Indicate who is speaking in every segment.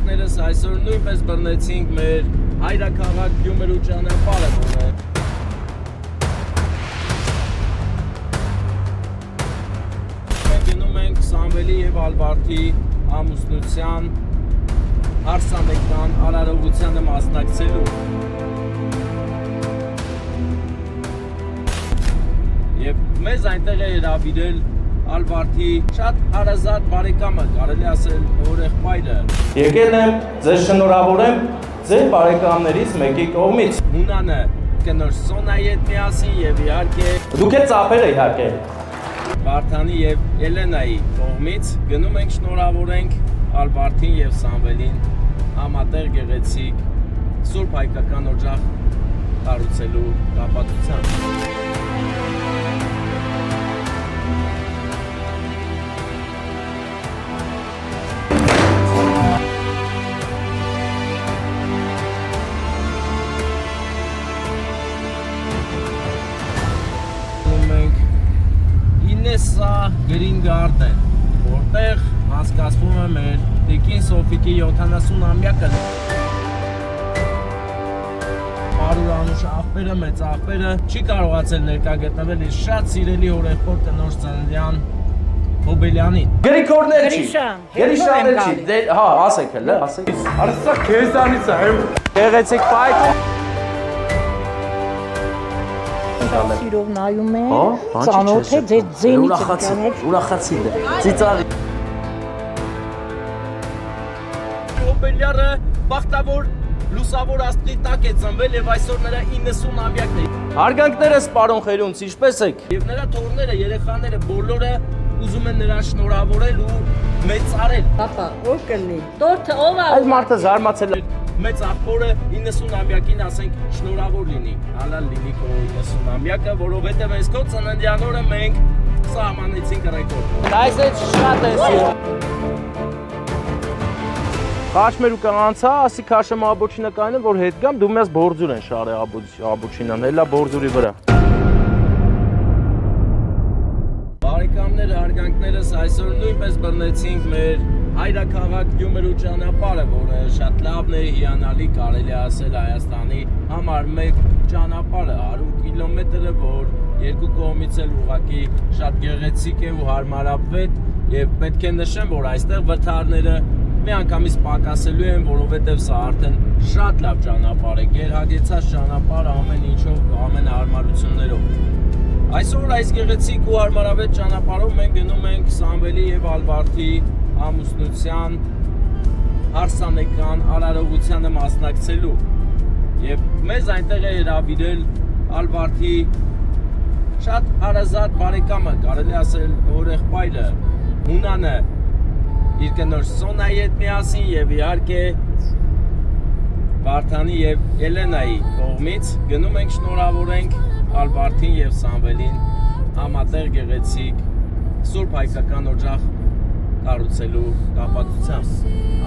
Speaker 1: Հարգանքներս այսօր նույնպես բռնեցինք մեր հայրաքաղաք Գյումրու ճանապարհը, որը գնում ենք Սամվելի և Ալվարդի ամուսնության հարսանեկան արարողությանը մասնակցելու և մեզ այնտեղ է հրավիրել Ալվարդի շատ հարազատ բարեկամը, կարելի ասել օրեղբայրը։
Speaker 2: Եկել եմ ձեզ շնորհավորեմ ձեր բարեկամներից մեկի կողմից։
Speaker 1: Հունանը կնոջ Սոնայի հետ միասին և իհարկե
Speaker 2: Դուք եք ծափերը իհարկե։
Speaker 1: Վարդանի և Ելենայի կողմից գնում ենք շնորհավորենք Ալվարդին և Սամվելին համատեղ գեղեցիկ սուրբ հայկական օջախ կառուցելու կապակցությամբ։ Ինեսա Green Garden, որտեղ անցկացվում է մեր Տիկին Սոֆիկի 70-ամյակը։ Արուր Անուշ աղբերը, մեծ աղբերը չի կարողացել ներկա գտնվել իր շատ սիրելի օրեղբոր կնոջ ծննդյան Հոբելյանին։
Speaker 2: Գրիգորներ չի։ Գրիշաներ չի։ Հա, ասեք հələ, ասեք։
Speaker 3: Արսա քեզանից է։
Speaker 2: Գեղեցիկ պայք։
Speaker 4: Սիրով նայում է, ծանոթ է, ձեր ձենից
Speaker 2: ուրախացի դե, ծիծաղի։
Speaker 1: Հոբելյանը բախտավոր լուսավոր աստղի տակ է ծնվել և այսօր նրա 90-ամյակն է։
Speaker 2: Հարգանքներս պարոն Խերունց, ինչպես եք։
Speaker 1: Եվ նրա թոռները, երեխաները բոլորը ուզում են նրան շնորհավորել ու մեծարել։
Speaker 4: Պապա, ով կլինի։ Տորթը ով է։
Speaker 2: Այս մարդը զարմացել է։
Speaker 1: Մեծ աղբորը 90-ամյակին ասենք շնորհավոր լինի, հալալ լինի քո 90-ամյակը, որովհետև այս քո ծննդյան օրը մենք սահմանեցինք ռեկորդ։
Speaker 2: Այս է շատ է սիրում։ Խաչմերուկը անցա, ասի քաշեմ աբոչինը կայնը, որ հետ գամ, դու մեզ բորձուր են շարե աբոչինան, հելա բորձուրի վրա։
Speaker 1: Բարեկամներ, հարգանքներս այսօր նույնպես բռնեցինք մեր հայրաքաղաք Գյումրու ճանապարհը, որը շատ լավն է, հիանալի, կարելի ասել Հայաստանի համար մեկ ճանապարհը, 100 կիլոմետրը, որ երկու կողմից էլ ուղղակի շատ գեղեցիկ է ու հարմարավետ, եւ պետք է նշեմ, որ այստեղ վթարները միանգամից պակասելու են, որովհետև սա արդեն շատ լավ ճանապարհ է, գերհագեցած ճանապարհ ամեն ինչով, ամեն հարմարություններով։ Այսօր այս գեղեցիկ ու հարմարավետ ճանապարհով մենք գնում ենք Սամվելի եւ Ալվարդի ամուսնության հարսանեկան արարողությանը մասնակցելու եւ մեզ այնտեղ է հրավիրել Ալվարդի շատ հարազատ բարեկամը, կարելի ասել օրեղբայրը, Հունանը իր կնոջ Սոնայի հետ միասին եւ իհարկե Վարդանի եւ Ելենայի կողմից գնում ենք շնորհավորենք Ալվարդին եւ Սամվելին համատեղ գեղեցիկ սուրբ հայկական օջախ կառուցելու կապակցությամբ։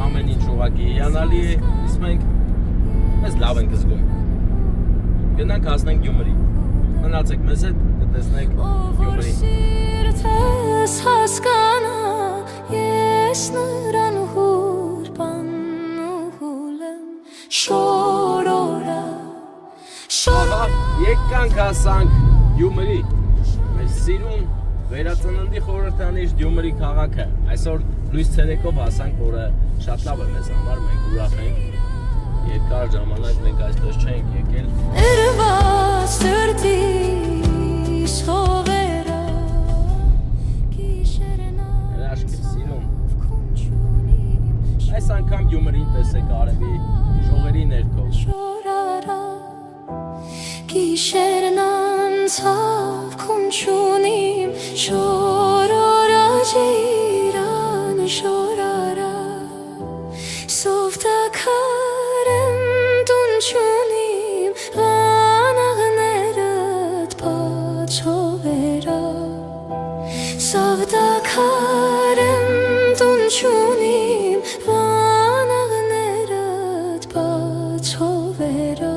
Speaker 1: Ամեն ինչ ուղղակի հիանալի է, իսկ մեզ լավ ենք զգում։ Գնանք հասնենք Գյումրի։ Մնացեք մեզ հետ, կտեսնեք Գյումրին։
Speaker 5: Ես նրան հուրբանուհուլ եմ շորորա
Speaker 1: Եկանք հասանք Գյումրի, մեր սիրուն վերածննդի խորհրդանիշ Գյումրի քաղաքը։ Այսօր լույս ցերեկով հասանք, որը շատ լավ է մեզ համար, մենք ուրախ ենք։ Երկար ժամանակ մենք այստեղ չենք եկել։
Speaker 5: Երված սրտիս հովերա
Speaker 1: Հրաշք է, սիրուն։ Այս անգամ Գյումրին տեսեք արևի շողերի ներքո։
Speaker 5: Շորարա Գիշերն անցավ քունչունիմ շորորա ջիրան շորարա Սովտակարեմ տունչունիմ վանաղներըտ պաչովերա Սովտակարեմ տունչունիմ վանաղներըտ պաչովերա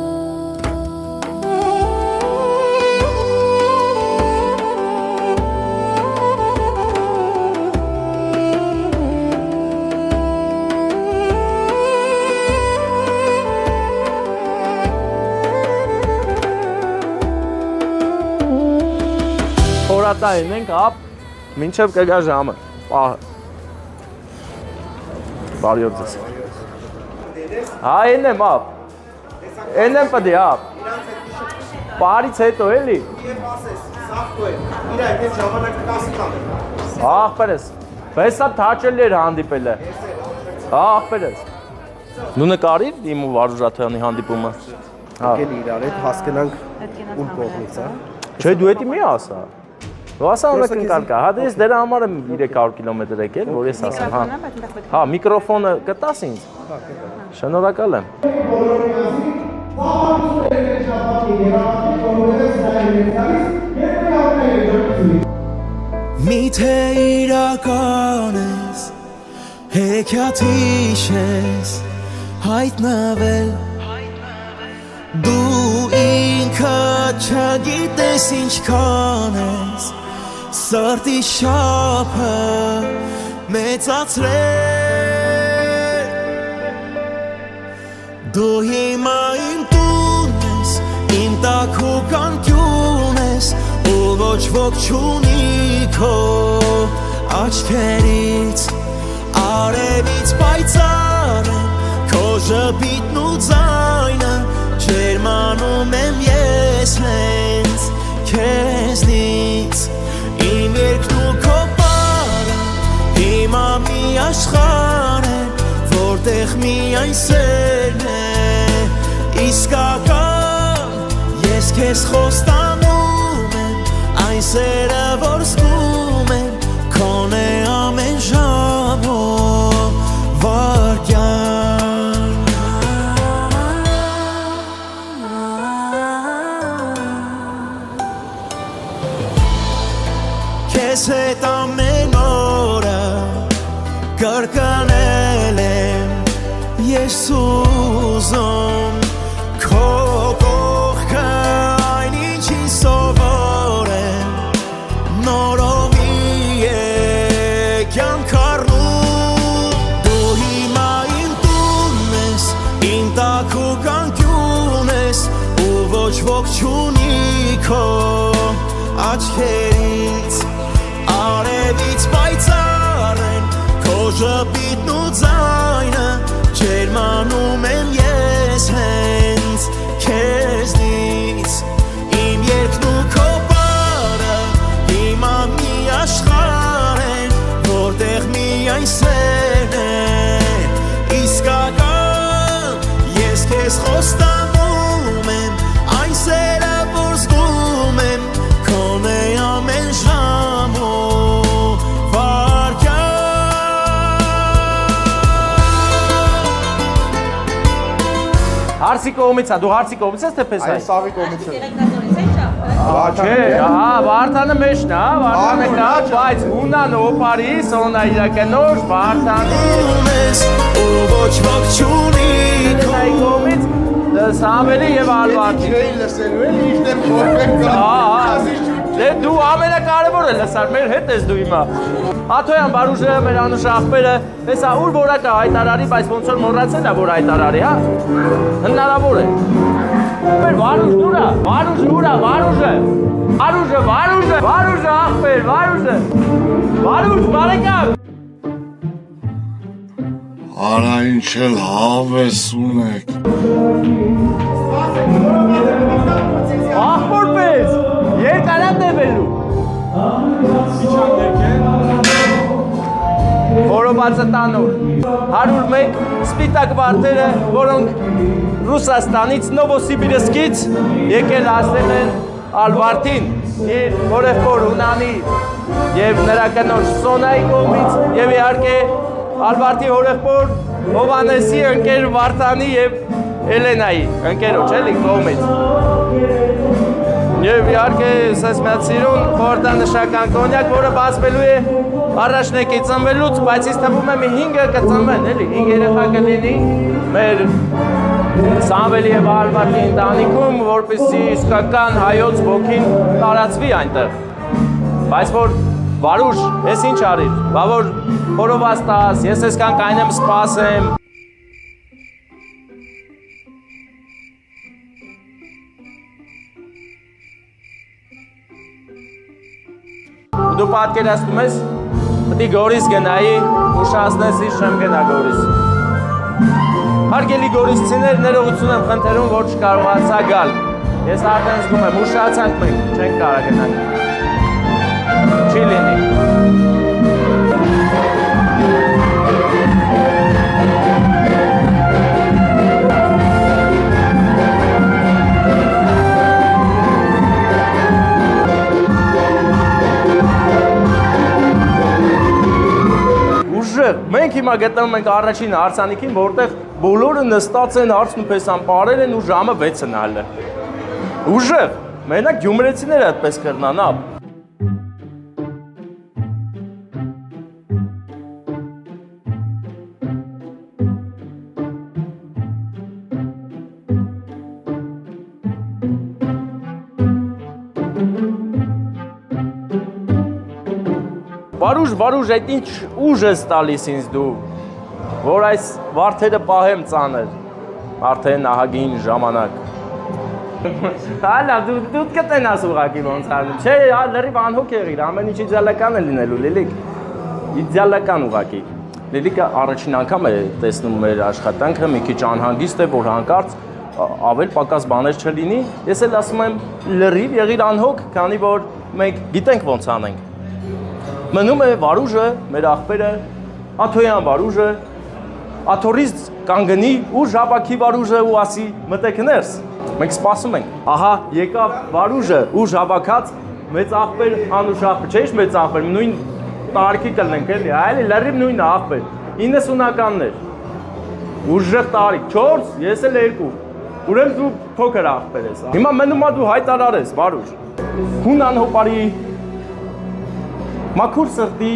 Speaker 2: Հետա ենենք ապ, մինչև կգա ժամը, պահը։ Բարի օր ձեզ։ Հա, ենեմ ապ, ենեմ պդի ապ, պարից հետո էլի։ Աղպերես, բեսա թաչել էր հանդիպել է։ Աղպեր ես։ Դու նկարիր իմ ու Վարուժ Աթոյանի հանդիպումը։
Speaker 3: Եկել իրար հետ հասկանանք ում կողմից է։
Speaker 2: Չէ, դու էդի մի ասա։ Դու ասա ունեք ընկալ կա։ Հա դες դրա համար եմ 300 կիլոմետր եկել, որ ես ասեմ, հա։ Հա, միկրոֆոնը կտաս ինձ։ Շնորհակալ եմ։
Speaker 6: Միթե իրական ես, հեքիաթիշ ես, հայտնվել, դու ինքդ չգիտես ինչքան ես, սրտի շափը մեծացրել, դու հիմա իմ տուն ես, իմ տաքու կանկյուն ես, ու ոչ ոք չունի քո աչքերից, արևից պայծառ եմ, քո ժպիտն ու ձայնը, ջերմանում եմ ես հենց քեզնից, իմ երգն ու քո պարը, հիմա մի աշխարհ է, որտեղ միայն սերն է, իսկական, ես քեզ խոստանում եմ, այն սերը, որ զգում եմ, քոն է ամեն ժամ ու վարկյան։ Քեզ հետ ամեն օրը կրկնել եմ, ես ուզում քո կողքը այն ինչին սովոր եմ, նորովի է կյանք առնում, դու հիմա իմ տունն ես, իմ տաքու կանկյուն ես, ու ոչ ոք չունի քո աչքերից, արևից պայծառ են, քո ժպիտն ու ձայնը, ջերմանում եմ ես հենց քեզնից, իմ երգն ու քո պարը, հիմա մի աշխարհ են, որտեղ միայն սերն է, իսկական, ես քեզ խոստանում եմ, այն սերը, որ զգում եմ, քոն է ամեն ժամ ու
Speaker 2: Հարսի կողմից է, դու հարսի կողմից ես թե պես
Speaker 3: Այն սավի կողմից է։
Speaker 2: Չէ, հա, Վարդանը մեջն է, Վարդանը կա, բայց ունան օպարի, սոնա իրականոր, Վարդանը
Speaker 6: ու ոչ ոք չունի
Speaker 2: Նայի կողմից Սամվելի և Ալվարդի
Speaker 3: Չէի լսելու էլ իջնեմ խորվենք
Speaker 2: Դե դու ամենակարևոր է լսար, մեր հետ ես դու հիմա Աթոյան Վարուժը, մեր անուշ աղբերը, հեսա ուր որակը հայտարարի, բայց ոնց որ մոռացել է, որ հայտարարի, հա? Հնարավոր է Մեր Վարուժ դուրա, Վարուժը ուրա, Վարուժը աղբեր, Վարուժը Վարուժ, բարեկամ
Speaker 7: Արա ինչ էլ հավես ունեք
Speaker 2: Աղբոր պես, երկարան դևելու Որովածը տանոր 101 սպիտակ վարդերը, որոնք Ռուսաստանից, Նովոսիբիրսկից եկել ասել են Ալվարդին, իր որևոր ունանի և նրա կնոջ Սոնայի կողմից և իհարկե Ալվարդի որևոր Հովանեսի ընկեր Վարդանի և Էլենայի ընկերոջ էլի կողմից Եվ իհարկե սեսմյացիրուն խորդանշական կոնյակ, որը բացվելու է առաջնեկի ծնվելուց, բայց ինձ թվում է մի 5-ը կծնվեն, էլի, 5 երեխա կլինի մեր Սամվելի և Ալվարդի ընտանիքում, որպեսզի իսկական հայոց ոգին տարածվի այնտեղ։ Բայց որ Վարուժ, ես ինչ արիր, բա որ խորոված տաս, ես այսքան կայնեմ սպասեմ։ Դու պատկերացնում ես, պետք է Գորիս գնայի, ուշացնես ինչ չեմ գնա Գորիս։ Հարգելի գորիսցիներ, ներողություն եմ խնդրում, որ չկարողացա գալ։ Ես արդեն զգում եմ, ուշացանք մենք, չենք կարող գնանք։ Չի լինի։ Մենք հիմա գտնվում ենք առաջին հարսանիքին, որտեղ բոլորը նստած են, հարցնուպես անպարել են ու ժամը 6-ը նայել։ Ուժեղ, մենակ գյումրեցիները այդպես կրնան, ա։ Վարուժ, այդ ինչ ուժ ես տալիս ինձ դու, որ այս վարդերը պահեմ ծանր, արդեն ահագին ժամանակ։ Հալա, դու կտենաս ուղակի ոնց արնում, չէ, լրիվ անհոգ եղիր, ամեն ինչ իդեալական է լինելու, Լիլիկ, իդեալական ուղակի։ Լիլիկը առաջին անգամ է տեսնում մեր աշխատանքը, մի քիչ անհանգիստ է, որ հանկարծ ավել պակաս բաներ չլինի, ես էլ ասում եմ լրիվ եղիր անհոգ, քանի որ մենք գիտենք ոնց անենք։ Մնում է Վարուժը, մեր աղբերը, Աթոյան Վարուժը, Աթորից կանգնի ու Ժաբակի Վարուժը ու ասի մտեք ներս։ Մենք սպասում ենք։ Ահա եկավ Վարուժը ու Ժաբակած մեծ աղբեր, անուշ աղբեր, չէ՞ մեծ աղբեր, նույն տարիքի կլնենք էլի, այլ լրիվ նույն աղբեր, 90-ականներ։ Ուժեղ տարիք, 4, ես էլ 2։ Ուրեմն դու փոքր աղբեր ես։ Հիմա մնում է դու հայտարար ես, Վարուժ։ Հուն անհոպարի Մաքուր սրտի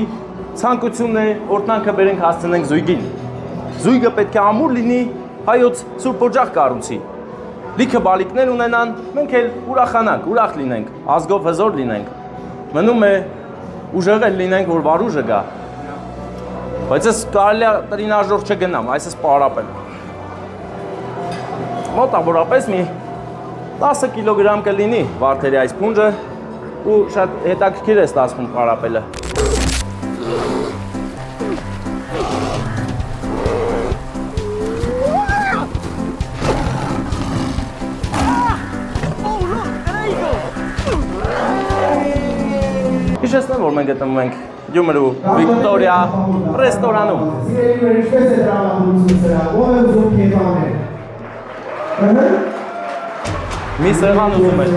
Speaker 2: ցանկությունն է օրտնանքը բերենք հասցնենք զույգին։ Զույգը պետք է ամուր լինի, հայոց սուրբ օջախ կառուցի։ Լիքը բալիկներ ունենան, մենք էլ ուրախանանք, ուրախ լինենք, ազգով հզոր լինենք։ Մնում է ուժեղ էլ լինենք, որ Վարուժը գա։ Բայց ես կարելի է տրինաժող չգնամ, այս ես պարապել։ Մոտավորապես մի 10 կիլոգրամ կլինի վարդերի այս փունջը ու շատ հետաքրքիր է ստացվում պարապելը։ Հիշեցնեմ, որ մենք գտնվում ենք Գյումրու Վիկտորիա ռեստորանում։ Մի սեղան ուզում ես։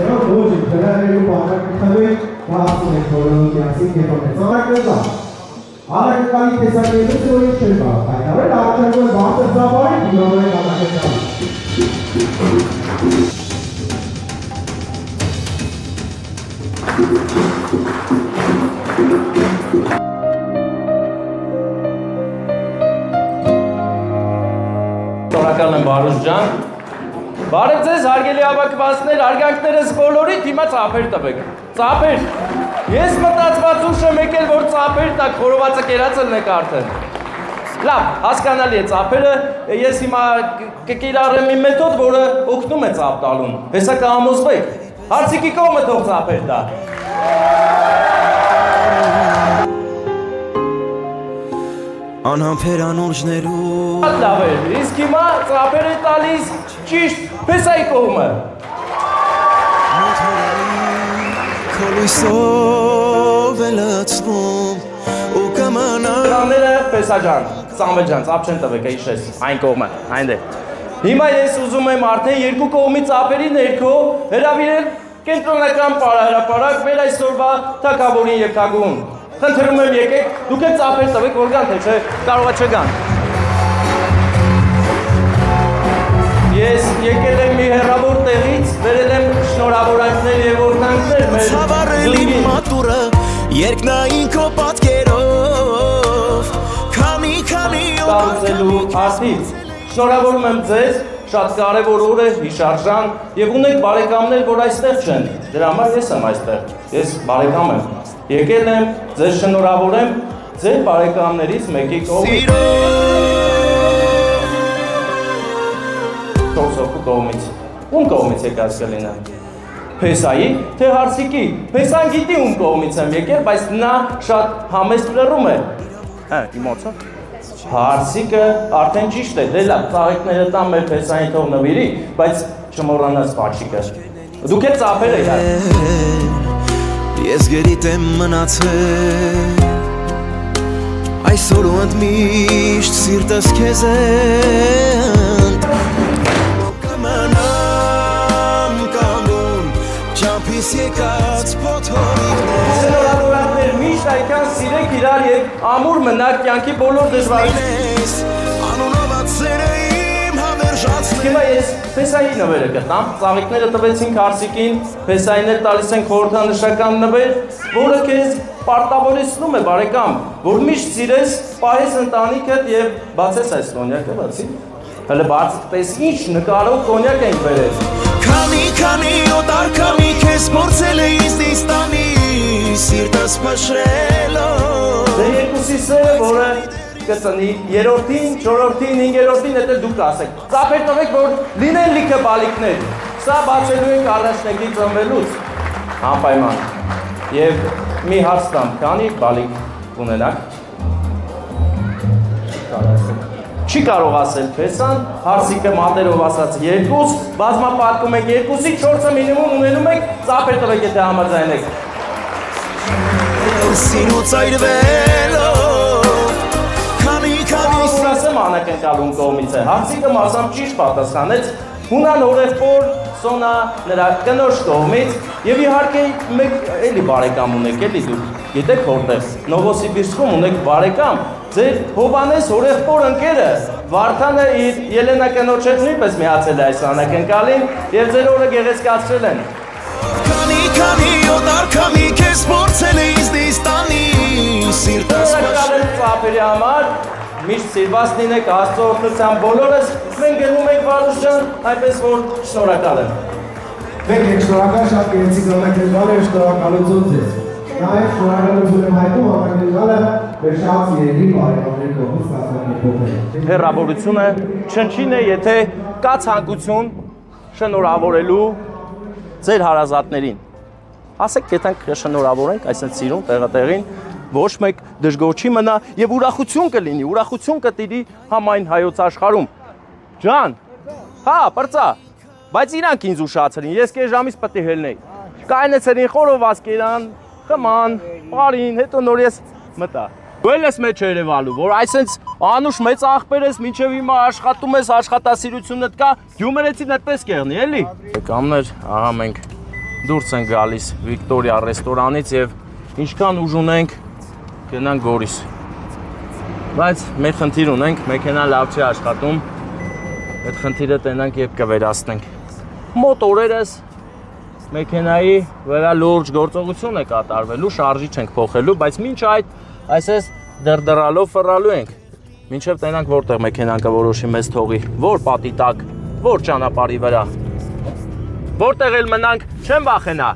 Speaker 8: Արագականի տեսակետից որ ինչ չեն բաղ, հայտարել առաջարկում է բարձր ծավալի դիվանորեն անակետան։
Speaker 2: Շնորհակալ եմ Վարուժ ջան։ Բարև ձեզ հարգելի հավաքվածներ, հարգանքներս բոլորիդ, հիմա ծափեր տվեք։ Ծափեր։ Ես մտածված ուշ եմ եկել, որ ծափեր տակ խորովածը կերածը լնեք արդեն։ Լավ, հասկանալի է ծափերը, ես հիմա կկիրառեմ մի մեթոդ, որը օգնում է ծափ տալուն։ Հեսա կհամոզվեք։ Հարցիկի կողմը թող ծափեր տա։
Speaker 6: Անհամբեր անուրջներու
Speaker 2: Լավ է, իսկ հիմա ծափեր է տալիս ճիշտ Փեսայի կողմը։
Speaker 6: Քոլիսով է լացվում ու կմանա
Speaker 2: Դրանները Փեսա ջան, Սամվել ջան, ծափ չեն տվեք, հիշես, այն կողմը, այնտեղ։ Հիմա ես ուզում եմ արդեն երկու կողմի ծափերի ներքո հրավիրել կենտրոնական պարահրապարակ մեր այսօրվա թագավորին երգագուն։ Խնդրում եմ եկեք, դուք էլ ծափեր տվեք, որ գան, թե չէ, կարողա չգան։ Ես եկել եմ մի հեռավոր տեղից, վերել եմ շնորհավորանքներ եւ օրհնանքներ մեր
Speaker 6: Ցավառելի մատուրը երկնային քո պատկերով Քանի
Speaker 2: ստանձելու արդից։ Շնորհավորում եմ ձեզ, շատ կարևոր օր է, հիշարժան եւ ունեք բարեկամներ, որ այստեղ չեն։ Դրա համար ես եմ այստեղ։ Ես բարեկամ եմ։ Եկել եմ ձեզ շնորհավորեմ ձեր բարեկամներից մեկի կողմից։ Տոքսոկու կողմից։ Ում կողմից եկած կլինեմ։ Փեսայի, թե Հարսիկի։ Փեսան գիտի ում կողմից եմ եկել, բայց նա շատ համեստ լռում է։ Հա, իմացա։ Հարսիկը արդեն ճիշտ է, դե լավ, ծաղիկները տան մեր Փեսային թող նվիրի, բայց չմոռանաս Պաչիկը։ Դուք եք ծափեր եք։
Speaker 6: Ես գերիտ եմ մնացել Այսօր ու ընդմիշտ սիրտս քեզ են Կմնամ կանգուն Չամփիս եկած փոթորիկներ
Speaker 2: Սենորավորանքներ միշտ այդքան սիրեք իրար և ամուր մնաք կյանքի բոլոր դժվարություններից
Speaker 6: Անունով ացերը իմ հավերժացնել
Speaker 2: Հիմա ես Փեսայի նվերը կտամ, ծաղիկները տվեցինք Հարսիկին, Փեսային էլ տալիս ենք խորհրդանշական նվեր, որը քեզ պարտավորեցնում է բարեկամ, որ միշտ սիրես, պահես ընտանիքդ եւ բացես այս կոնյակը, բացի։ Հələ բացպես ինչ նկարով կոնյակ ենք բերել։
Speaker 6: Քանի օտար քամի քեզ փորձել է ինձնից տանի սիրտս փշրելով
Speaker 2: Դե երկուսի սերը, որը կծնի երրորդին, չորրորդին, հինգերորդին, հետո դուք ասեք։ Ծափեր տվեք, որ լինեն լիքը բալիկներ։ Սա բացելու ենք առաջնեկի ծնվելուց։ Անպայման։ Եվ մի հարց տամ, քանի բալիկ ունենաք։ Չի կարող ասել Փեսան, Հարսիկը մատերով ասաց 2, բազմապատկում եք 2-ի 4-ը մինիմում ունենում եք, ծափեր տվեք, եթե համաձայնեք։
Speaker 6: Սիրուց այրվելով
Speaker 2: Որ ասեմ անակնկալում կողմից է, Հարսիկը մասամբ ճիշտ պատասխանեց, հունան հորեղբոր Սոնա նրա կնոջ կողմից և իհարկե մեկ էլի բարեկամ ունեք, էլի դուք գիտեք որտեղ, Նովոսիբիրսկում ունեք բարեկամ, ձեր Հովանես հորեղբոր ընկերը, Վարդանը իր Ելենա կնոջ հետ նույնպես միացել է այս անակնկալին և ձեր օրը գեղեցկացրել են։
Speaker 6: Քանի օտար քամի քեզ փորձել է ինձնից տանի սիրտս
Speaker 2: Շնորհակալ եմ ծափերի համար, միշտ սիրված լինեք Աստծո օգնությամբ բոլորս, մենք գնում ենք Վարուժ ջան, այնպես որ շնորհակալ եմ։
Speaker 8: Մենք եք շնորհակալ շատ գեղեցիկ անակնկալ եմ շնորհակալություն ձեզ։ Նաև շնորհակալություն եմ հայտնում անակնկալը մեր շատ սիրելի բարեկամների կողմից ստացած փոխել։
Speaker 2: Հեռավորությունը չնչին է, եթե կա ցանկություն շնորհավորելու ձեր հարազատներին։ Ասեք, եթե շնորհավորենք այսպես սիրուն տեղատեղին, ոչ մեկ դժգոհ չի մնա եւ ուրախություն կլինի, ուրախություն կտիրի համայն հայոց աշխարհում։ Ջան, հա, բրծա, բայց իրանք ինձ ուշացրին, ես կես ժամից պետք է հելնեի։ Կայնեցրին խորոված կերան, խման, բարին, հետո նոր ես մտա։ Դու ես մեջ Երևանում, որ այսպես անուշ մեծ աղբեր ես, մինչև հիմա աշխատում ես, աշխատասիրությունդ կա, Գյումրեցին այդպես կեղնի, էլի։ Կամներ, ահա մենք դուրս ենք գալիս Վիկտորիա ռեստորանից եւ ինչքան ուժ ունենք գնանք Գորիս։ Բայց մեր խնդիր ունենք, մեքենան լավ չի աշխատում։ Այդ խնդիրը տենանք եւ կվերացնենք։ Մոտ օրերս մեքենայի վրա լուրջ գործողություն է կատարվելու, շարժի չենք փոխելու, բայց մինչ այդ այսպես դրդռալով ֆռալու ենք։ Մինչև տենանք որտեղ մեքենան կորոշի մեզ թողի, որ պատի տակ, որ ճանապարհի վրա։ Որտեղ էլ մնանք, չեմ վախենա։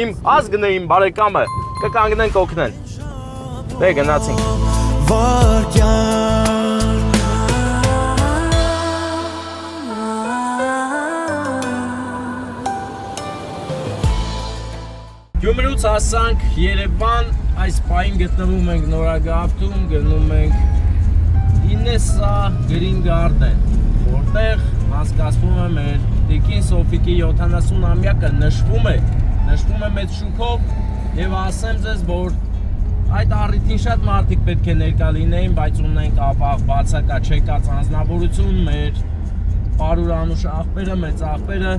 Speaker 2: Իմ ազգն է իմ բարեկամը, կկանգնենք օգնեն։ Դե գնացինք։
Speaker 1: Գյումրուց հասանք Երևան, այս պահին գտնվում ենք Նորագավթում, գնում ենք Ինեսա Green Garden, որտեղ անցկացվում է մեր Տիկին Սոֆիկի 70-ամյակը նշվում է մեծ շուքով եւ ասեմ ձեզ, որ այդ առիթին շատ մարդիկ պետք է ներկա լինեին, բայց ունենք ապաղ բացակաչեկած անձնավորություն, մեր Պարուր Անուշ աղբերը, մեծ աղբերը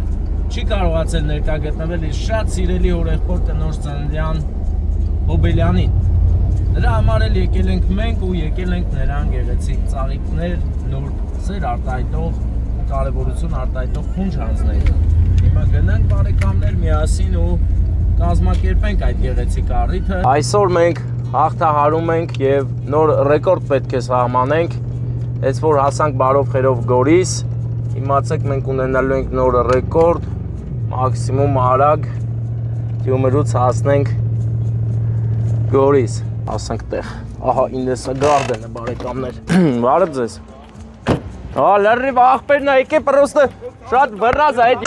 Speaker 1: չի կարողացել ներկա գտնվել իր շատ սիրելի հորեղբոր կնոջ ծննդյան Հոբելյանին։ Նրա համար էլ եկել ենք մենք ու եկել ենք նրան գեղեցիկ ծաղիկներ, նուրբ սեր արտահայտող ու կարևորություն արտահայտող խունջ հանձնել։ Հիմա գնանք բարեկամներ միասին ու կազմակերպենք այդ գեղեցիկ առիթը։
Speaker 2: Այսօր մենք հաղթահարում ենք եւ նոր ռեկորդ պետք է սահմանենք։ Այս որ հասանք բարով խերով Գորիս, իմացեք մենք ունենալու ենք նոր ռեկորդ, մաքսիմում արագ Գյումրուց հասնենք Գորիս, ասենք տեղ։ Ահա Ինեսա Garden-ը բարեկամներ։ Բարև ձեզ։ Ահա լրիվ աղբերն է, եկե պրոստը շատ վռած է այդ։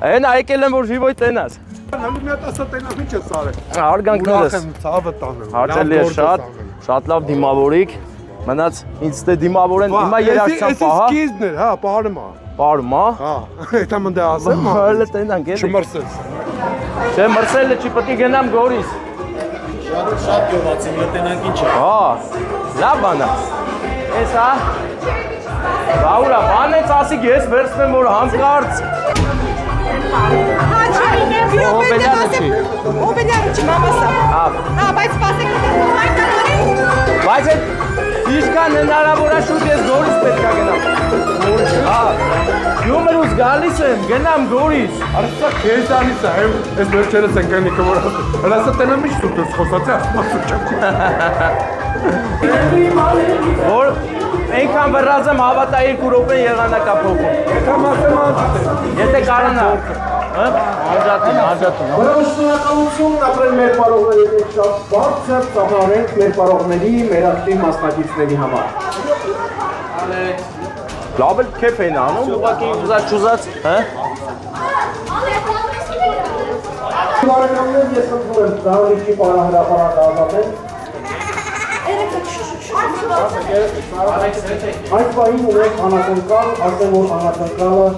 Speaker 2: Այնա եկել եմ որ ժիվոյ տենաս։
Speaker 3: Հələ մի հատ ասա տենաս ինչ ես արել։
Speaker 2: Հարգանքներս։
Speaker 3: Ցավը տանեմ։
Speaker 2: Հարգելի է շատ լավ դիմավորիկ։ Մնաց ինձ դե դիմավորեն հիմա երաշտան պահա։
Speaker 3: Էս սկիզբն էր, հա, պահարում է։
Speaker 2: Պարում, հա։
Speaker 3: Հա, դա մնդե ասեմ, հա։
Speaker 2: Հələ տենանք էլի։
Speaker 3: Չմրսես։
Speaker 2: Չէ, մրսելը չի պետք է գնամ Գորիս։
Speaker 1: Շատ գյուղացի, մտենանք ինչ է։
Speaker 2: Հա, լավ բան է։ Էս հա։ Բաուրա, բան էս ասիկ ես վերցնեմ որ հանկարծ։
Speaker 4: Օբելյանը չի մամասա։
Speaker 2: Հա,
Speaker 4: բայց սպասեք
Speaker 2: բայց այդ Իշքան հնարավոր է շուտ ես Գորիս պետք է գնամ։ Հա, Գյումրուց գալիս եմ, գնամ Գորիս։
Speaker 3: Արսա քեզանից է, այս վերջերս են կանի կոր։ Հլասա տենամ ինչ դուք ես խոսացի, ասում չեմ։
Speaker 2: Որ այնքան վրազ եմ հավատա 2 րոպեն եղանակա փոխում։
Speaker 3: Եթե մաթեմատիկ է։
Speaker 2: Եթե կարանա։ Հա, անջատին։
Speaker 8: Ուրեմն շնորհակալություն ապրել մեր պարողների հետ շատ բարձր ծառայենք մեր պարողների, մեր ակտիվ մասնակիցների համար։
Speaker 2: Լավ էլ քեֆ են անում, ուղղակի ուզած, հա։
Speaker 8: Բարեկամներ, ես խնդրում եմ դահլիճի պարահրապարակը ազատել։ Այս պահին ունենք անակնկալ, ասեմ որ անակնկալը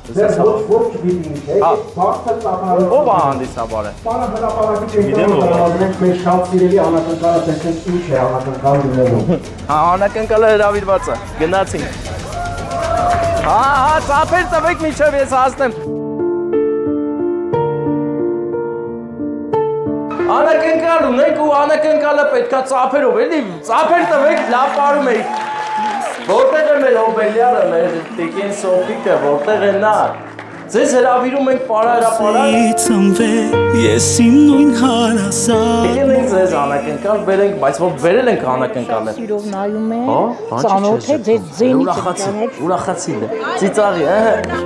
Speaker 8: ձեր ոչ չգիտի ինչ է, բարձր ծառայություն։
Speaker 2: Ո՞վ է հանդիսաբարը։
Speaker 8: Պարահրապարակի կենտրոնում հրավիրենք մեր շատ սիրելի անակնկալը, տեսնենք ինչ է անակնկալ լինելու։
Speaker 2: Հա, անակնկալը հրավիրված է, գնացինք։ Հա, ծափեր տվեք միջև ես հասնեմ։ Անակնկալ ունենք ու անակնկալը պետքա ծափերով, էլի, ծափեր տվեք, լավ պարում էիք։ Որտեղ է մեր Օբելյանը, մեր տիկին Սոֆիկը, որտեղ է նա։ Ձեզ հրավիրում ենք պարահրապարակ։
Speaker 6: Ես իմ նույն հարասար
Speaker 2: Եկել ենք ձեզ անակնկալ բերենք, բայց որ բերել ենք անակնկալը։
Speaker 4: Սիրով նայում է,
Speaker 2: Հա,
Speaker 4: ծանոթ է, ձեր ձենից
Speaker 2: ուրախացի է, ծիծաղի, հա։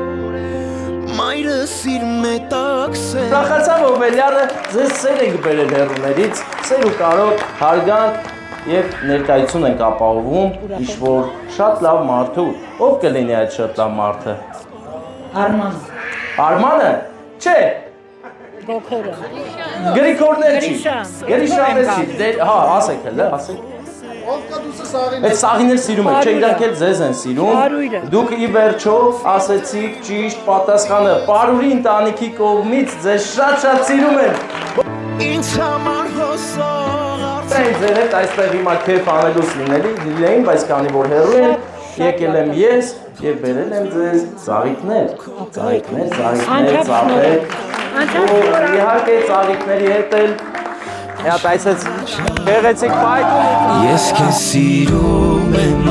Speaker 6: Մայրս իր մետաքս է
Speaker 2: Ուրախացավ Օբելյանը, ձեզ սեր ենք բերել հեռուներից, սեր ու կարոտ, հարգանք և ներկայություն ենք ապահովում ինչ-որ շատ լավ մարդու, ով կլինի այդ շատ լավ մարդը։
Speaker 4: Արման,
Speaker 2: Արմանը։ Չէ,
Speaker 4: գոքորը,
Speaker 2: Գրիգորներ չի։
Speaker 4: Գրիշան,
Speaker 2: Գրիշաններ չի։ Հա, ասեք հələ, ասեք։ Այդ սաղիներ սիրում եք, չէ, իրանք էլ ձեզ են սիրում։
Speaker 4: Պարույրը։
Speaker 2: Դուք ի վերջո ասեցիք ճիշտ պատասխանը։ Պարուրի ընտանիքի կողմից ձեզ շատ սիրում են։
Speaker 6: Ինձ համար հոսող
Speaker 2: Ձեր հետ այստեղ հիմա քեֆ անելուց լինեին, բայց քանի որ հեռու են, եկել եմ ես եւ բերել եմ ձեզ ծաղիկներ, ծափեր։ Իհարկե ծաղիկների հետ էլ հատ այսպես եղեցիք պայքում։
Speaker 6: Ես քեզ սիրում եմ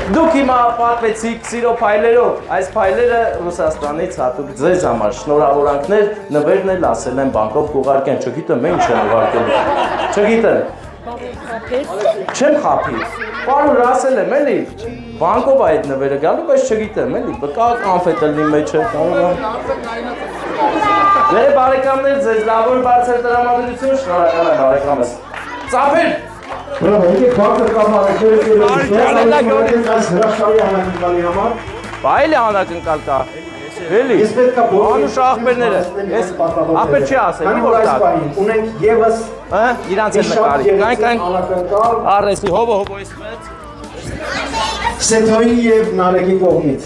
Speaker 2: Դուք հիմա պատվեցիք սիրո փայլերով, այս փայլերը Ռուսաստանից հատուկ ձեզ համար շնորհավորանքներ, նվերն էլ ասել են բանկով կուղարկեն, չգիտեմ ինչ են ուղարկելու, չգիտեմ, չեմ խափի, պարուր ասել եմ էլի, բանկով այդ նվերը գալու, բայց չգիտեմ էլի, բկա կանֆետ ելնի մեջ է, կարող եմ, Մեր բարեկամներ ձեզ լավոր բարձր տրամադրություն, շնորհակալ եմ բարեկամս, ծափեր,
Speaker 8: Ուրեմն եկեք բարձր կազմակերպել
Speaker 2: Բայելի անակնկալ կա, էլի, անուշ աղբերները, ես աղբեր չի ասել, մի որ տակ,
Speaker 8: ունենք եվս
Speaker 2: իրանց էլ նկարի, կանք, արեսի, հովո ես մեծ,
Speaker 8: Սեթոյի և Նարեկի կողմից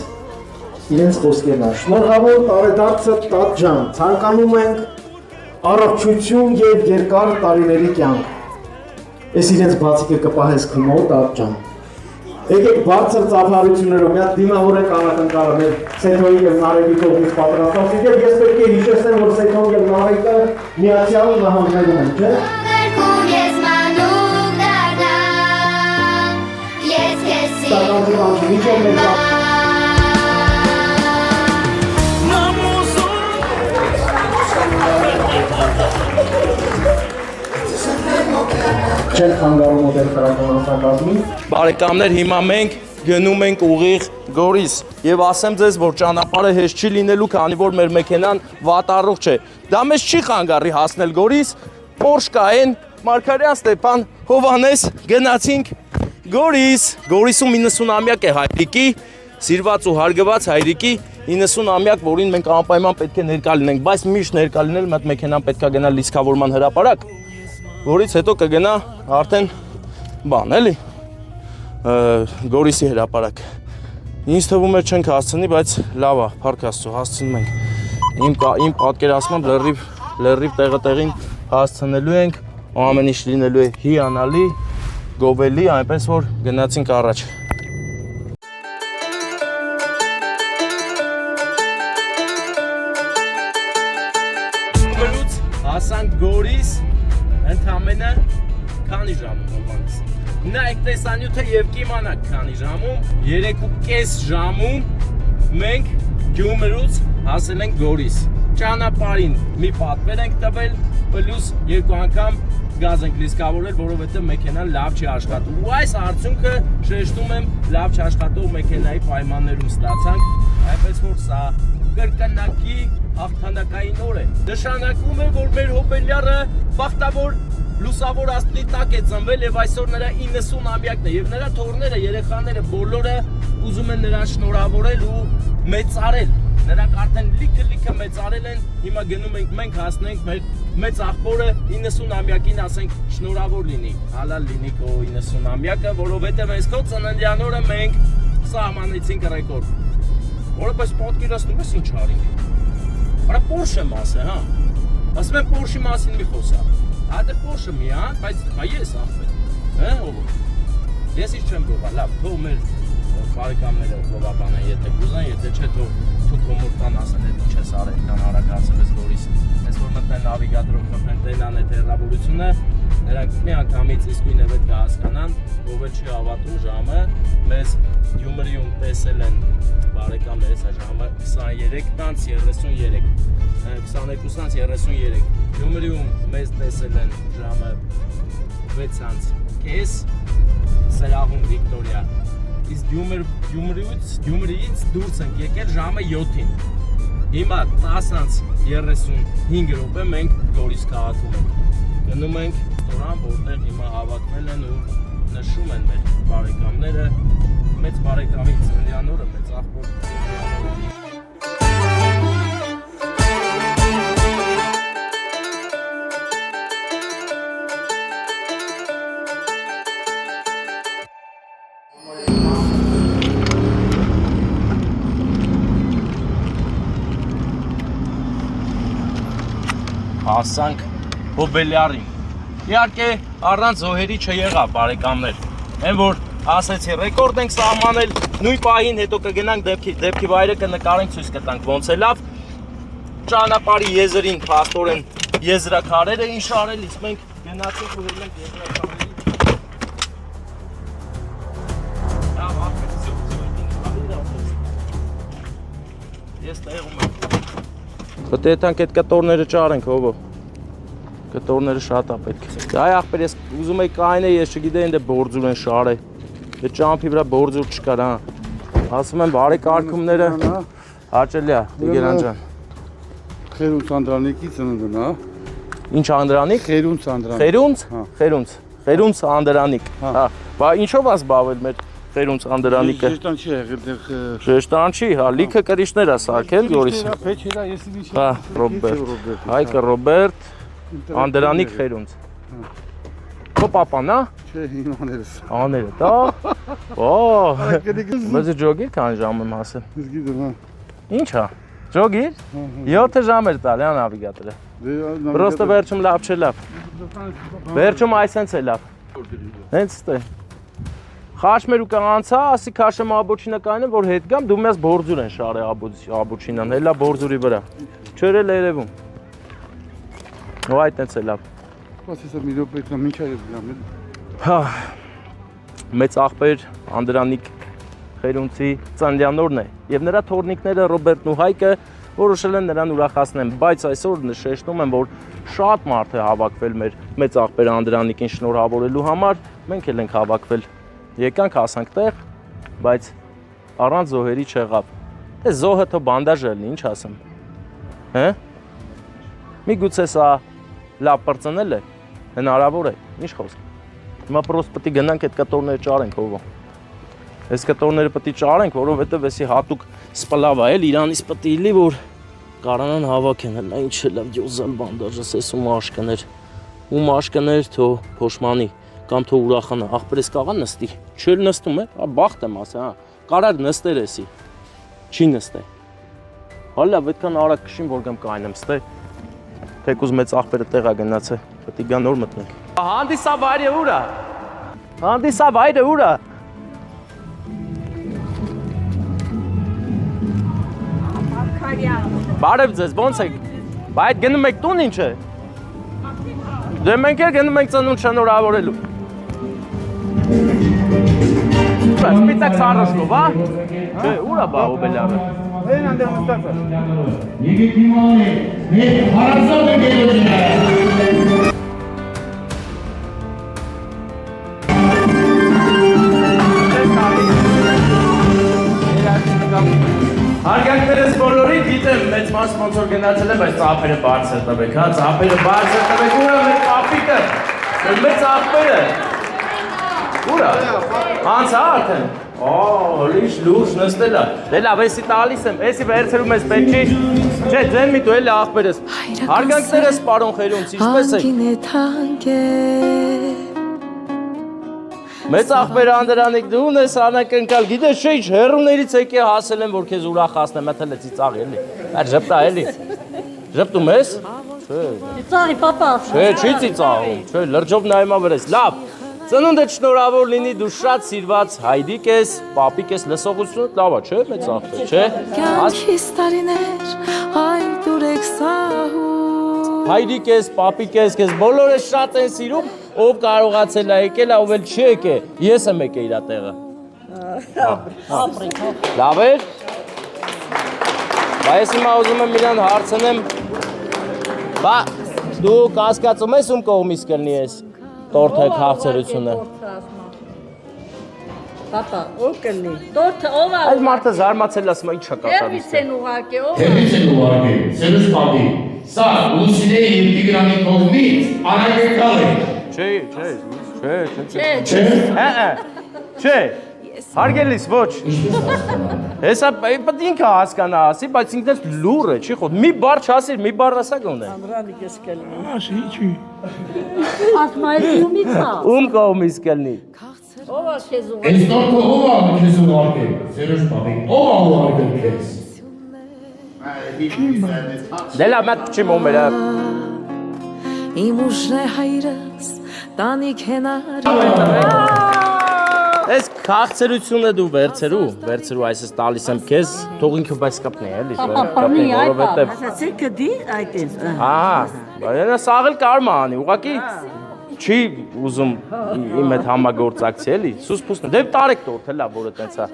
Speaker 8: իրենց խոսքերն է, շնորհավոր տարեդարձը տատ ջան, ցանկանում ենք առողջություն և երկար տարիների կյանք, ես իրենց բացիկը կպահես քմո տատ ջան, եկեք բարձր ծափարություններով, մի հատ դիմավորենք անակնկալը մեր Սեթոյի և Նարեկի կողմից պատրաստված, և ես պետք է հիշեցնեմ, որ Սեթոյի և Նարեկը Միացյալ Նահանգներում են, չէ՞։ Չեն խանգարում մոդել կրակոնասակազմին։
Speaker 2: Բարեկամներ, հիմա մենք գնում ենք ուղիղ Գորիս եւ ասեմ ձեզ, որ ճանապարհը հեշտ չի լինելու, քանի որ մեր մեքենան վատառողջ է։ Դա մեզ չի խանգարի հասնել Գորիս, Porsche Cayenne, Մարգարյան Ստեփան, Հովանես, գնացինք Գորիս։ Գորիսում 90-ամյակ է Հայրիկի, սիրված ու հարգված հայրիկի 90-ամյակ, որին մենք անպայման պետք է ներկա լինենք, բայց միշտ ներկա լինել մտ մեքենան պետք է գնա լիցքավորման հրապարակ, որից հետո կգնա արդեն բան, էլի, Գորիսի հրապարակ։ Ինձ թվում է չենք հասցնի, բայց լավ է, փառք Աստծո, հասցնում ենք։ Իմ պատկերացմամբ լրիվ տեղին հասցնելու ենք, ամեն ինչ լինելու է հիանալի, գովելի, այնպես որ գնացինք առաջ։
Speaker 1: Հասանք Գորիս, ընդամենը քանի ժամում ովանից։ Նայեք տեսանյութը եւ կիմանաք քանի ժամում, 3.5 ժամում մենք Գյումրուց հասել ենք Գորիս։ Ճանապարհին մի պատվեր ենք տվել, պլյուս 2 անգամ գազ ենք լիցքավորել, որովհետեւ մեքենան լավ չի աշխատում։ Ու այս արդյունքը շեշտում եմ լավ չաշխատող մեքենայի պայմաններում ստացանք, այնպես որ սա կրկնակի հաղթանակային օր է։ Նշանակում է, որ մեր հոբելյարը բախտավոր լուսավոր աստղի տակ է ծնվել եւ այսօր նրա 90-ամյակն է եւ նրա թոռները, երեխաները բոլորը ուզում են նրան շնորհավորել ու մեծարել։ Նրանք արդեն լիքը մեծարել են, հիմա գնում ենք մենք հասնենք մեր մեծ աղբորը 90-ամյակին ասենք շնորհավոր լինի, հալալ լինի քո 90-ամյակը, որովհետեւ այս քո ծննդյան օրը մենք սահմանեցինք ռեկորդ։ Որպես պատկերացնում ես ինչ արինք։ Արա Porsche մասը, հա։ Ասում եմ Porsche մասին մի խոսա։ Հա դե Porsche մի, հա, բայց հա ես ախպետ։ Հա, ով։ Ես ինչ չեմ գովա, լավ, թող մեր բարեկամները գովաբան են, եթե կուզեն, եթե չէ թող կոմորտան ասեն, այդ ինչ ես արել, կան արագացել ես Գորիս։ Այս որ մտնեն նավիգատորով խփեն տենան այդ հեռավորությունը, նրանք մի անգամից իսկույն է պետք է հասկանան, ով էլ չի հավատում ժամը, մեզ Գյումրիում տեսել են բարեկամներս այս ժամը 23:33, 22:33, Գյումրիում մեզ տեսել են ժամը 6:30, Սրահում Վիկտորիա, իսկ Գյումրիից դուրս ենք եկել ժամը 7-ին, հիմա 10:35 րոպե մենք Գորիս քաղաքում ենք, գնում ենք ստորան, որտեղ հիմա հավաքվել են ու նշում են մեր բարեկամները, մեծ բարեկամի ծննդյան օրը, մեծ աղբոր ծննդյան օրը։ Հասանք հոբելյարին։ Իհարկե առանց զոհերի չեղավ բարեկամներ։ Այն որ ասեցի ռեկորդ ենք սահմանել, նույն պահին հետո կգնանք դեպքի վայրը կնկարենք, ցույց կտանք ոնց է լավ։ Ճանապարհի եզրին փաստորեն եզրաքարերը ինչ արել, իսկ մենք գնացինք ու հելենք եզրաքարերի։ Լավ, ես տեղում եմ։ Պետք է տանք այդ կտորները ճարենք, հովո։ Կտորները շատ է պետք։ Այ ախպեր, ես ուզում եի կային է, ես չգիտեի դե բորձուր են շարը։ Դե ճամփի վրա բորձուր չկար, հա։ Ասում եմ բարեկարգումները հաճելի է, Տիգրան ջան։
Speaker 3: Խերունց Անդրանիկի ծնունդն, հա։
Speaker 2: Ինչ Անդրանիկ։
Speaker 3: Խերունց Անդրանիկ։
Speaker 2: Խերունց Անդրանիկ։ Հա։ Բա ինչով է զբաղվել մեր Խերունց Անդրանիկը։
Speaker 3: Շեշտան չի եղել դեռ։
Speaker 2: Շեշտան չի, հա, լիքը կրիչներ է սարքել Գորիսը։
Speaker 3: Փեչերա, ես ինչ։
Speaker 2: Հա, Ռոբերտ։ Հայկը Ռոբերտ Անդրանիկ Խերունց։ Քո պապան, հա։
Speaker 3: Չէ, իմ աներս։
Speaker 2: Աները, դա։ Օ։ Բայց ջոգիր քան ժամ եմ ասել։
Speaker 3: Ես գիտեմ, հա։
Speaker 2: Ինչ է։ Ջոգիր։ 7 ժամ էր տալի, հա, նավիգատորը։ Պրոստը վերջում լավ չէ լավ։ Վերջում այսենց է լավ։ Հենց ստե։ Խաշմերուկը անցա, ասի քաշեմ աբոչինը կայնը, որ հետ գամ, դու մեզ բորձուր են շարե աբոչինան, հելա բորձուրի վրա։ Չերել երևում։ Ու այդտենց է լավ։
Speaker 3: Բայց հեսա մի րոպե կամ ինչ արես գամ էլ։
Speaker 2: Հա, մեծ աղբեր Անդրանիկ Խերունցի ծննդյան օրն է եւ նրա թորնիկները Ռոբերտն ու Հայկը որոշել են նրան ուրախացնեն, բայց այսօր նշեշտում եմ, որ շատ մարդ է հավաքվել մեր մեծ աղբեր Անդրանիկին շնորհավորելու համար, մենք էլ ենք հավաքվել։ Եկանք հասանք տեղ, բայց առանց զոհերի չեղավ։ Դե զոհը թո բանդաժ է լինի, ինչ ասեմ։ Հե՞։ Միգուցե սա լավ պրծնել է, հնարավոր է, ինչ խոսք։ Հիմա պրոստ պետք է գնանք այդ կտորները ճարենք, հովո։ Այս կտորները պետք է ճարենք, որովհետև էսի հատուկ սպլավ է, էլ Իրանից պետք է լի, որ կարանան հավաքեն, հլա ինչ է լավ յոզալ բանդաժը, սես ու մաշկներ, թո փոշմանի, կամ թո ուրախանա, աղբերես կաղա նստի, չել նստում է, բաղթ եմ ասա, կարար նստեր էսի, չի նստե, հալա պետքան արակ կշին, որ գամ կայնեմ ստե, թեկուզ մեծ աղբերը տեղա գնաց է, պետք է գա նոր մտնենք։ Հանդիսա վայրը ուրա։ Բարև ձեզ, ոնց եք, բայց գնում եք տուն ինչ է։ Դե մենք էլ գնում ենք ծնունդ շնորհավորելու։ Սպիտակ սարաշնով, հա։ Չէ, ուրա բա օբելյարը։
Speaker 3: Են անդեր մստացա։
Speaker 9: Եգիպիմանի, մեր հարազատ է գերոջինը։
Speaker 2: Հարգանքներս բոլորին գիտեմ, մեծ մաս ոնց որ գնացել է, բայց ծափերը բարձր տվեք, հա, ծափերը բարձր տվեք, ուրա մեր պապիկը, մեծ աղբերը, ուրա, հանց հա արդեն, լիշ լուրջ նստել է, դե լավ, էսի տալիս եմ, էսի վերցրում ես պետք չի, չէ, ձեն միտու էլ է աղբերս, հարգանքներս պարոն Խերունց, ինչպես եք։ Մեծ աղբեր Անդրանիկ դու ունես անակնկալ, գիտես չէ ինչ, հեռուներից եկե հասել եմ, որ քեզ ուրախացնեմ, էդ էլ է ծիծաղ էլի, այդ ժպտա էլի, ժպտում ես?
Speaker 4: Ծիծաղի պապա։
Speaker 2: Չէ, չի ծիծաղում, չէ, լրջով նայմա վրես, լավ, ծնունդդ շնորհավոր լինի, դու շատ սիրված հայդիկ ես, պապիկ ես, լսողությունը լավ է, չէ, մեծ աղբեր, չէ?
Speaker 5: Կյանքիս տարիներ, այ դուրեք սահու
Speaker 2: Հայրիկ ես, պապիկ ես, քեզ բոլորը շատ են սիրում, ով կարողացել է եկել, ով էլ չի եկե, ես եմ եկե իրա տեղը։ Լավ էր։ Բա ես հիմա ուզում եմ իրան հարցնեմ, բա դու կասկածում ես ում կողմից կլինի ես տորթը քաղցրությունը։
Speaker 4: Պապա, ով կլինի։ Տորթը ով է։
Speaker 2: Այդ մարդը զարմացել ասում է ինչա կատարվում։
Speaker 4: Երբից են ուղարկե, ով է։
Speaker 9: Թերից են ուղարկել, Սերուս պապի, սա Լուսինեի և Տիգրանի կողմից անակնկալ է։
Speaker 2: Չէ, հարգելիս ոչ։ Հեսա պետք ինքը հասկանա ասի, բայց ինքնես լուր է, չի խոտ։ Մի բար չասիր, մի բար ասա գոնե։
Speaker 4: Անդրանիկ ես կլինի։
Speaker 3: Աշի, ինչի։
Speaker 4: Ասմա ես ումից է։
Speaker 2: Ում կողմից կլինի։
Speaker 4: Ով է քեզ ուղարկե։
Speaker 9: Այս տորթը ով է քեզ ուղարկել, Սերուս պապի, ով է ուղարկել քեզ։
Speaker 2: Դե լավ մատ չի մոմերը։
Speaker 5: Իմ ուժն է հայրս, տանիք հենար
Speaker 2: Այս քաղցրությունը դու վերցրու այսս տալիս եմ քեզ, թող ինքը բայց կապնի էլի, կապնի, որովհետև
Speaker 4: Ասացեք կդի այդ ես։
Speaker 2: Բայց սաղել կարմա անի, ուղղակի չի ուզում իմ հետ համագործակցի էլի, սուս փուսն, դե տարեք տորթը լավ, որը տենց է։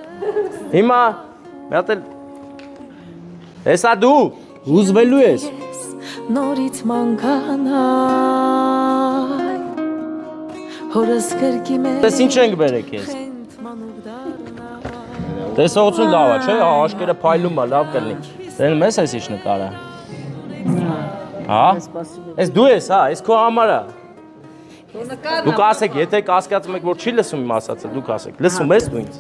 Speaker 2: Հիմա մի հատ էլ Հեսա դու հուզվելու ես։
Speaker 5: Նորից մանգանայ Հորս կրկի մեր
Speaker 2: Տես ինչ ենք բերեք ես։ Տեսողություն լավ է, չէ, աշկերը փայլում է, լավ կլինի։ Դեն մեզ ես ինչ նկարը։ Հա։ Ես դու ես, հա, ես քո համար է։ Դու կասեք, եթե կասկածում եք, որ չի լսում իմ ասածը, դու կասեք, լսում ես դու ինձ։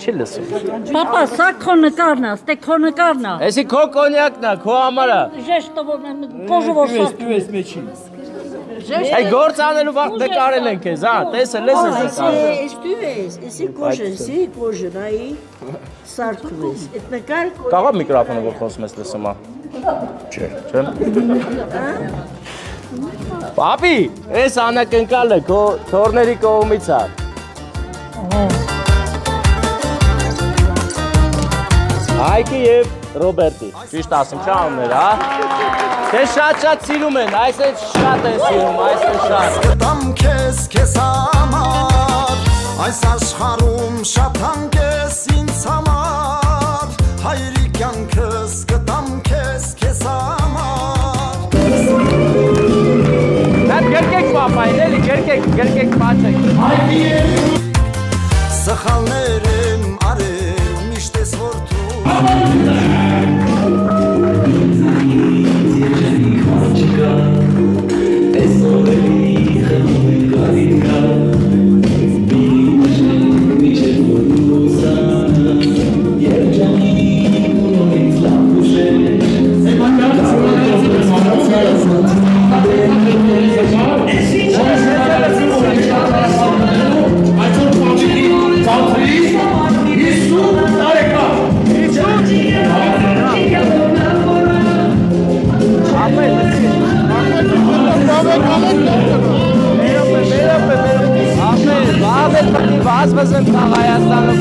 Speaker 2: Չի լսում։
Speaker 4: Պապա, սա քո նկարն է, ստե քո նկարն է։
Speaker 2: Էսի քո կոնյակն է, քո համար է։
Speaker 4: Ժեշտով կոժով
Speaker 3: Ես մեջի։
Speaker 2: Այ գործ անելու վաղ նկարել են քեզ, հա, տեսել ես ես նկարը։
Speaker 4: Ես դու ես, եսի կոժը, նայի սարքում ես։ Այդ նկար
Speaker 2: Կաղա միկրոֆոնը որ խոսում ես լսում է։ Չէ։ Պապի, այս անակնկալը քո թորների կողմից է։ Հայկի և Ռոբերտի, ճիշտ ասում չանուններ, հա։ Քեզ շատ սիրում են, այս էլ շատ են սիրում, այս էլ շատ։
Speaker 6: Կտամ քեզ համար, այս աշխարհում շատ հանգես ինձ համար, հայրի կյանքս կտամ քեզ համար։
Speaker 2: Այդ գրկեք պապային, էլի, գրկեք պաչեք։
Speaker 6: Սխալներ եմ արել, միշտ ես որդու
Speaker 2: բազվզն կաղ Հայաստանը,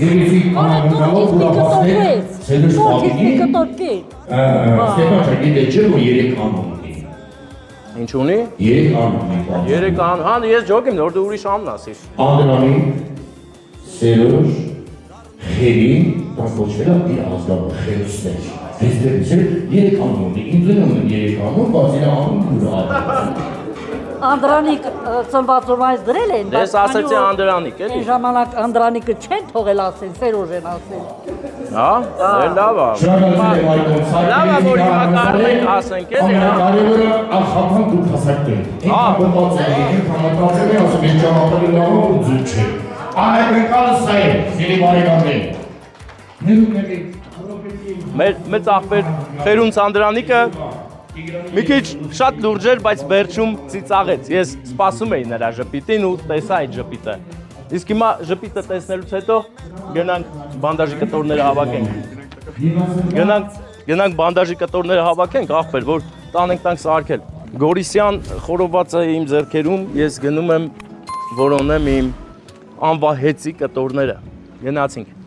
Speaker 9: Երևի անհանգավոր ուրախացնել Սերուժ Պապիկի Ստեփան Շագիդը չէ որ 3 անուն ունի։
Speaker 2: Ինչ ունի?
Speaker 9: 3 անուն ունի։
Speaker 2: 3 անուն, հա ես ջոկ եմ, որ դու ուրիշ անուն ասիր։
Speaker 9: Անդրանիկ, Սերուժ, Խերի, կոչվել է իր ազգավոր Խերուսներ։ Ես դեռ 3 անուն ունի, ինձ ունեմ 3 անուն, բայց իր անուն դուր
Speaker 4: Անդրանիկ ծնվածում այս դրել են,
Speaker 2: Ես ասեցի Անդրանիկ, էլի։
Speaker 4: այն ժամանակ Անդրանիկը չեն թողել ասել, Սերոժ են ասել։
Speaker 2: Հա, լավ է։ Լավ է, որ հիմա կարող ենք ասենք, էլի։
Speaker 9: Կարևորը ախապան դուք հասակտել։ Ինքը բտածել է, ինքը մտածել է, ասում են ճանապարհը լավ ու ձուլ չէ։ Այդ եկալը սա է, սիրի բարեկամներ։
Speaker 2: Մեծ աղբեր Խերունց Անդրանիկը մի քիչ շատ լուրջ էր, բայց վերջում ծիծաղեց։ Ես սպասում էի նրա ժպիտին ու տեսա այդ ժպիտը։ Իսկ հիմա ժպիտը տեսնելուց հետո գնանք բանդաժի կտորները հավաքենք։ Գնանք բանդաժի կտորները հավաքենք, աղբեր, որ տանենք սարքել։ Գորիսյան խորովածը իմ ձեռքերում, ես գնում եմ որոնեմ իմ անվահեցի կտորները։ Գնացինք։